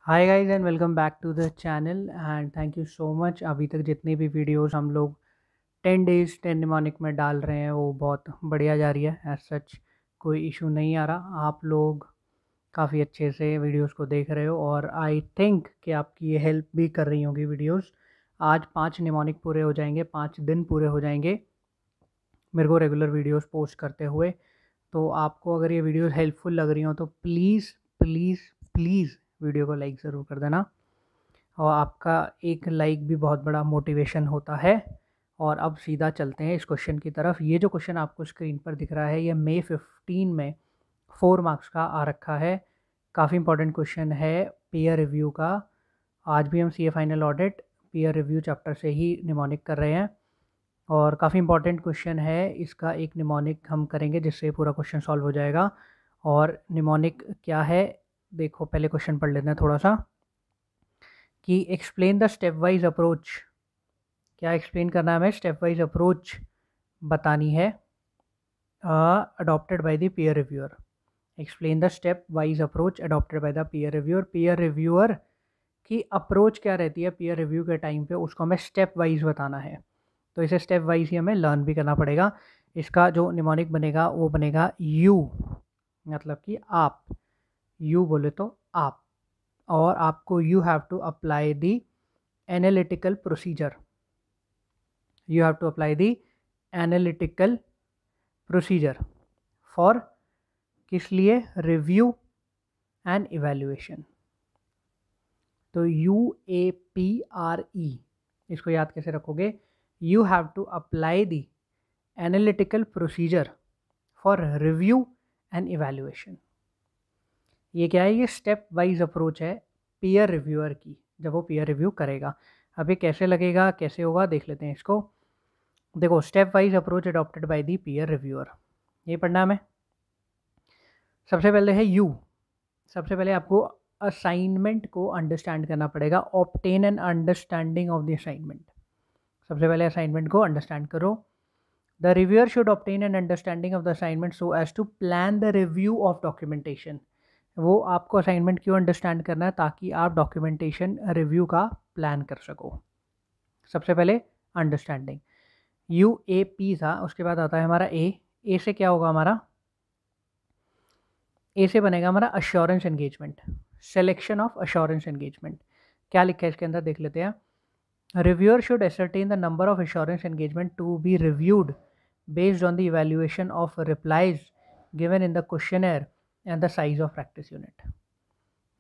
Hi guys and welcome back to the channel and thank you so much. अभी तक जितनी भी videos हम लोग 10 डेज़ 10 निमोनिक में डाल रहे हैं वो बहुत बढ़िया जा रही है। एज सच कोई इशू नहीं आ रहा। आप लोग काफ़ी अच्छे से वीडियोस को देख रहे हो और आई थिंक कि आपकी ये हेल्प भी कर रही होंगी वीडियोस। आज 5 निमोनिक पूरे हो जाएंगे, 5 दिन पूरे हो जाएंगे मेरे को रेगुलर वीडियोस पोस्ट करते हुए। तो आपको अगर ये वीडियोस हेल्पफुल लग रही हो तो प्लीज़ प्लीज़ प्लीज़ वीडियो को लाइक ज़रूर कर देना। और आपका एक लाइक भी बहुत बड़ा मोटिवेशन होता है। और अब सीधा चलते हैं इस क्वेश्चन की तरफ। ये जो क्वेश्चन आपको स्क्रीन पर दिख रहा है ये मई 15 में 4 मार्क्स का आ रखा है। काफ़ी इंपॉर्टेंट क्वेश्चन है पीयर रिव्यू का। आज भी हम CA final audit peer review chapter से ही निमोनिक कर रहे हैं और काफ़ी इंपॉर्टेंट क्वेश्चन है। इसका एक निमोनिक हम करेंगे जिससे पूरा क्वेश्चन सॉल्व हो जाएगा। और निमोनिक क्या है देखो, पहले क्वेश्चन पढ़ लेते हैं थोड़ा सा कि explain the step wise approach. क्या एक्सप्लेन करना है हमें? स्टेप वाइज अप्रोच बतानी है adopted by the peer reviewer. Explain the step wise approach adopted by the peer reviewer. Peer reviewer की अप्रोच क्या रहती है पीयर रिव्यू के टाइम पे, उसको हमें स्टेप वाइज बताना है। तो इसे स्टेप वाइज ही हमें लर्न भी करना पड़ेगा। इसका जो निमोनिक बनेगा वो बनेगा यू, मतलब कि आप। यू बोले तो आप। और आपको you have to apply the analytical procedure. you have to apply the analytical procedure for किस लिए? Review and evaluation. तो UAPRE इसको याद कैसे रखोगे? You have to apply the analytical procedure for review and evaluation. ये क्या है? ये स्टेप वाइज अप्रोच है पीयर रिव्यूअर की, जब वो पीयर रिव्यू करेगा। अभी कैसे लगेगा, कैसे होगा, देख लेते हैं इसको। देखो, step wise approach adopted by the peer reviewer, ये पढ़ना हमें। सबसे पहले है यू। सबसे पहले आपको असाइनमेंट को अंडरस्टैंड करना पड़ेगा। Obtain an understanding of the assignment. सबसे पहले असाइनमेंट को अंडरस्टैंड करो। The reviewer should obtain an understanding of the assignment so as to plan the review of documentation. वो आपको असाइनमेंट क्यों अंडरस्टैंड करना है? ताकि आप डॉक्यूमेंटेशन रिव्यू का प्लान कर सको। सबसे पहले अंडरस्टैंडिंग UAP था, उसके बाद आता है हमारा ए से क्या होगा हमारा? ए से बनेगा हमारा assurance engagement, selection of assurance engagement. क्या लिखा है इसके अंदर देख लेते हैं। Reviewer should ascertain the number of assurance engagement to be reviewed based on the evaluation of replies given in the questionnaire and the size of practice unit.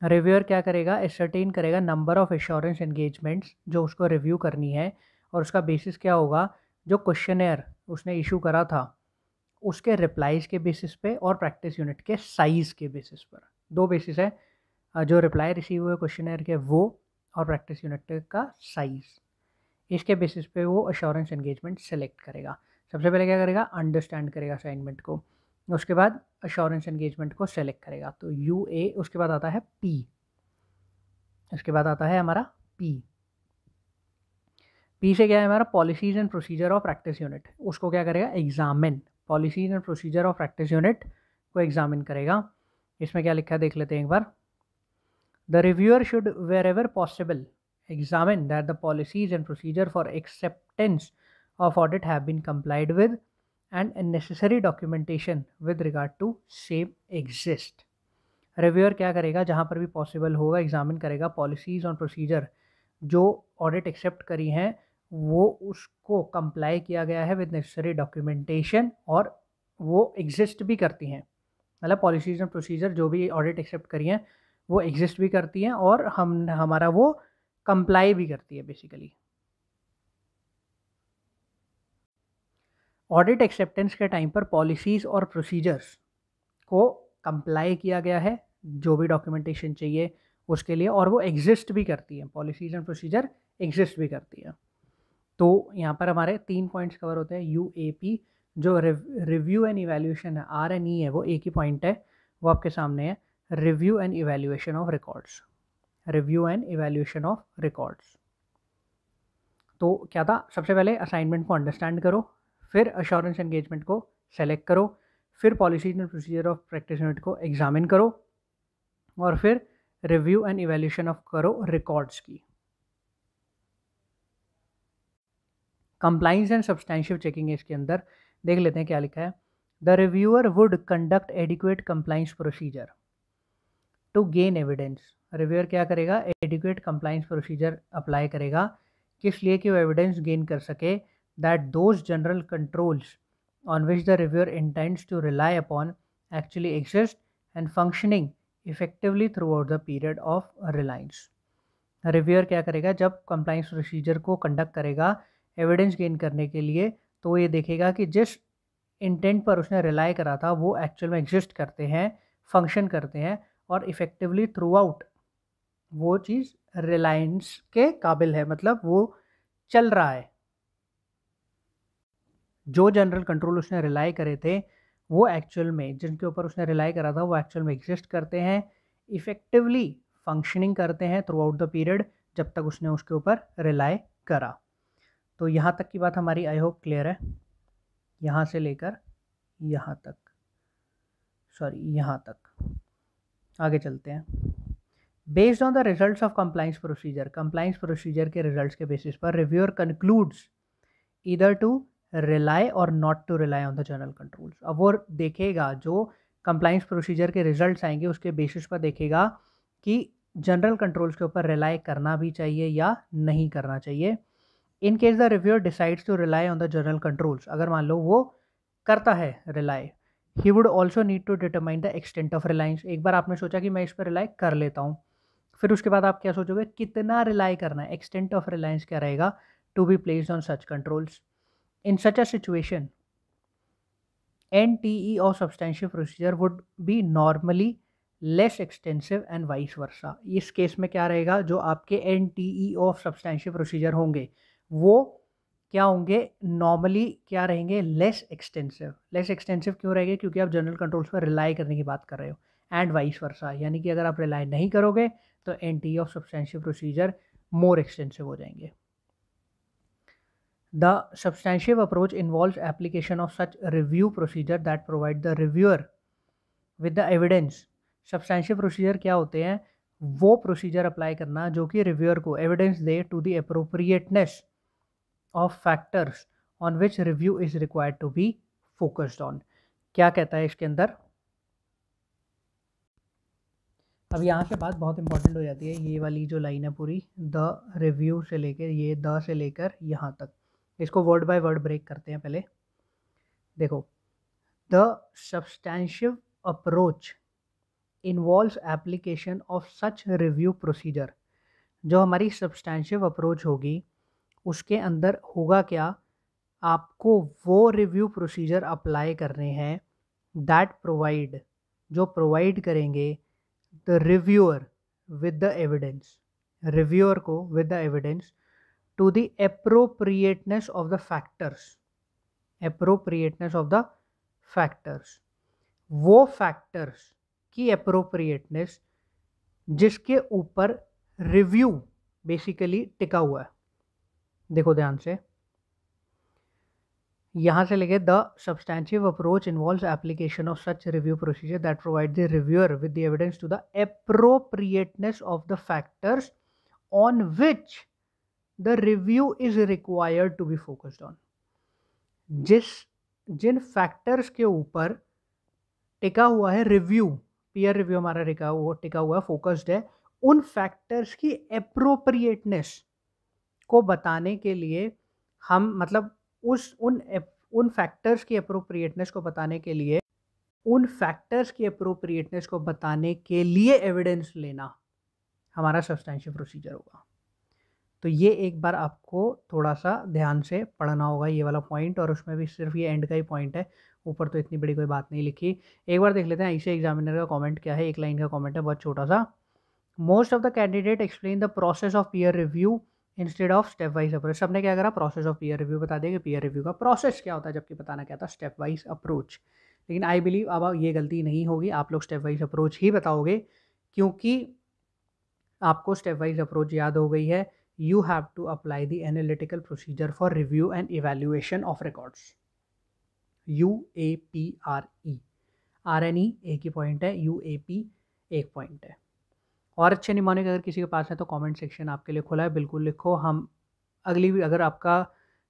Reviewer क्या करेगा? एसरटेन करेगा नंबर ऑफ एश्योरेंस एंगेजमेंट्स जो उसको review करनी है, और उसका basis क्या होगा? जो क्वेश्चनर उसने इशू करा था उसके रिप्लाईज के बेसिस पे और प्रैक्टिस यूनिट के साइज़ के बेसिस पर। दो बेसिस है, जो रिप्लाई रिसीव हुए क्वेश्चनर के वो, और प्रैक्टिस यूनिट का साइज़। इसके बेसिस पे वो अश्योरेंस एंगेजमेंट सेलेक्ट करेगा। सबसे पहले क्या करेगा? अंडरस्टैंड करेगा असाइनमेंट को, उसके बाद अश्योरेंस एंगेजमेंट को सेलेक्ट करेगा। तो UA, उसके बाद आता है P। इसके बाद आता है हमारा P से क्या है हमारा? Policies and procedure of practice unit. उसको क्या करेगा? Examine. Policies and procedure of practice unit को एग्जामिन करेगा। इसमें क्या लिखा है देख लेते हैं एक बार। The reviewer should wherever possible examine that the policies and procedure for acceptance of audit have been complied with and necessary documentation with regard to same exist. Reviewer क्या करेगा? जहाँ पर भी पॉसिबल होगा एग्जामिन करेगा policies और procedure जो audit accept करी हैं, वो उसको कंप्लाई किया गया है विद नेसेसरी डॉक्यूमेंटेशन, और वो एग्जिस्ट भी करती हैं। मतलब पॉलिसीज एंड प्रोसीजर जो भी ऑडिट एक्सेप्ट करी हैं वो एग्जिस्ट भी करती हैं और हमारा वो कंप्लाई भी करती है बेसिकली। ऑडिट एक्सेप्टेंस के टाइम पर पॉलिसीज़ और प्रोसीजर्स को कंप्लाई किया गया है जो भी डॉक्यूमेंटेशन चाहिए उसके लिए, और वो एग्जिस्ट भी करती है। पॉलिसीज एंड प्रोसीजर एग्जिस्ट भी करती है। तो यहाँ पर हमारे 3 पॉइंट्स कवर होते हैं। UAP जो रिव्यू एंड इवैल्यूएशन है, RNE है, वो एक ही पॉइंट है, वो आपके सामने है। Review and evaluation of records. Review and evaluation of records. तो क्या था? सबसे पहले असाइनमेंट को अंडरस्टैंड करो, फिर अश्योरेंस एंगेजमेंट को सेलेक्ट करो, फिर policies and procedure of practice unit को एग्जामिन करो, और फिर रिव्यू एंड इवैल्यूएशन ऑफ करो रिकॉर्ड्स की। कंप्लाइंस एंड सब्सटेंशिव चेकिंग है इसके अंदर, देख लेते हैं क्या लिखा है। The reviewer would conduct adequate compliance procedure to gain evidence. Reviewer क्या करेगा, एडिक्वेट कंप्लाइंस प्रोसीजर अप्लाई करेगा, किस लिए कि वो एविडेंस गेन कर सके that those general controls on which the reviewer intends to rely upon actually exist and functioning effectively throughout the period of reliance. Reviewer क्या करेगा, जब कंप्लाइंस प्रोसीजर को कंडक्ट करेगा एविडेंस गेन करने के लिए, तो ये देखेगा कि जिस इंटेंट पर उसने रिलाई करा था वो एक्चुअल में एग्जिस्ट करते हैं, फंक्शन करते हैं और इफ़ेक्टिवली थ्रू आउट वो चीज़ रिलायंस के काबिल है, मतलब वो चल रहा है। जो जनरल कंट्रोल उसने रिलाई करे थे वो एक्चुअल में, जिनके ऊपर उसने रिलाई करा था वो एक्चुअल में एग्जिस्ट करते हैं, इफ़ेक्टिवली फंक्शनिंग करते हैं थ्रू आउट द पीरियड जब तक उसने उसके ऊपर रिलाई करा। तो यहाँ तक की बात हमारी आई होप क्लियर है, यहाँ से लेकर यहाँ तक, सॉरी यहाँ तक। आगे चलते हैं। Based on the results of compliance procedure, compliance procedure के रिजल्ट्स के बेसिस पर reviewer concludes either to rely और not to rely on the general controls. अब वो देखेगा जो कंप्लाइंस प्रोसीजर के रिजल्ट्स आएंगे उसके बेसिस पर देखेगा कि जनरल कंट्रोल्स के ऊपर रिलाई करना भी चाहिए या नहीं करना चाहिए। In case the reviewer decides to rely on the general controls, अगर मान लो वो करता है rely, he would also need to determine the extent of reliance. एक बार आपने सोचा कि मैं इस पर रिलाई कर लेता हूँ, फिर उसके बाद आप क्या सोचोगे, कितना रिलाई करना है, एक्सटेंट ऑफ रिलायंस क्या रहेगा, to be placed on such controls. In such a situation NTE of substantive procedure would be normally less extensive and vice versa। इस केस में क्या रहेगा, जो आपके NTE of substantive procedure होंगे वो क्या होंगे, नॉर्मली क्या रहेंगे, लेस एक्सटेंसिव। लेस एक्सटेंसिव क्यों रहेंगे, क्योंकि आप जनरल कंट्रोल्स पर रिलाई करने की बात कर रहे हो, एंड वाइस वर्सा, यानी कि अगर आप रिलाई नहीं करोगे तो NTE of substantive procedure more extensive हो जाएंगे। The substantive approach involves application of such review procedure that provide the reviewer with the evidence। substantive procedure क्या होते हैं, वो procedure apply करना जो कि reviewer को evidence they to the appropriateness of factors on which review is required to be focused on। क्या कहता है इसके अंदर, अब यहाँ से बात बहुत इंपॉर्टेंट हो जाती है, ये वाली जो लाइन है पूरी, द रिव्यू से लेकर, ये द से लेकर यहाँ तक, इसको वर्ड बाय वर्ड ब्रेक करते हैं पहले। देखो, the substantive approach involves application of such review procedure. जो हमारी सब्सटेंशिव अप्रोच होगी उसके अंदर होगा क्या, आपको वो रिव्यू प्रोसीजर अप्लाई करने हैं दैट प्रोवाइड, जो प्रोवाइड करेंगे the reviewer with the evidence, reviewer को with the evidence to the appropriateness of the factors, appropriateness of the factors, वो factors की appropriateness जिसके ऊपर रिव्यू बेसिकली टिका हुआ है। देखो ध्यान से, यहाँ से लेके the substantive approach involves application of such review procedure that provide the reviewer with the evidence to the appropriateness of the factors on which the review is required to be focused on। जिन factors के ऊपर टिका हुआ है review, peer review हमारा टिका हुआ focused है, उन फैक्टर्स की एप्रोप्रिएटनेस को बताने के लिए हम, मतलब उन फैक्टर्स की एप्रोप्रिएटनेस को बताने के लिए, उन फैक्टर्स की एप्रोप्रिएटनेस को बताने के लिए एविडेंस लेना हमारा सब्सटेंशिव प्रोसीजर होगा। तो ये एक बार आपको थोड़ा सा ध्यान से पढ़ना होगा ये वाला पॉइंट, और उसमें भी सिर्फ ये एंड का ही पॉइंट है, ऊपर तो इतनी बड़ी कोई बात नहीं लिखी। एक बार देख लेते हैं ऐसे एग्जामिनर का कमेंट क्या है, एक लाइन का कमेंट है बहुत छोटा सा। Most of the candidate explain the process of peer review instead of step wise approach. सबने क्या करा, प्रोसेस ऑफ पीयर रिव्यू बता दिया कि पीयर रिव्यू का प्रोसेस क्या होता है, जबकि बताना क्या था, स्टेप वाइज अप्रोच। लेकिन आई बिलीव अब ये गलती नहीं होगी, आप लोग स्टेप वाइज अप्रोच ही बताओगे, क्योंकि आपको स्टेप वाइज अप्रोच याद हो गई है। You have to apply the analytical procedure for review and evaluation of records, UAPRE। RNE एक ही पॉइंट है, UAP एक पॉइंट है। और अच्छे निमोनिक अगर किसी के पास है तो कमेंट सेक्शन आपके लिए खुला है, बिल्कुल लिखो। हम अगर आपका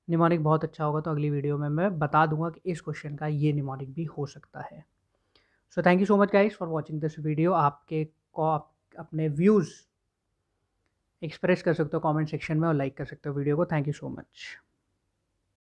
निमोनिक बहुत अच्छा होगा तो अगली वीडियो में मैं बता दूंगा कि इस क्वेश्चन का ये निमोनिक भी हो सकता है। So thank you so much guys for watching this video. आपके को अपने व्यूज़ एक्सप्रेस कर सकते हो कमेंट सेक्शन में और लाइक कर सकते हो वीडियो को। Thank you so much.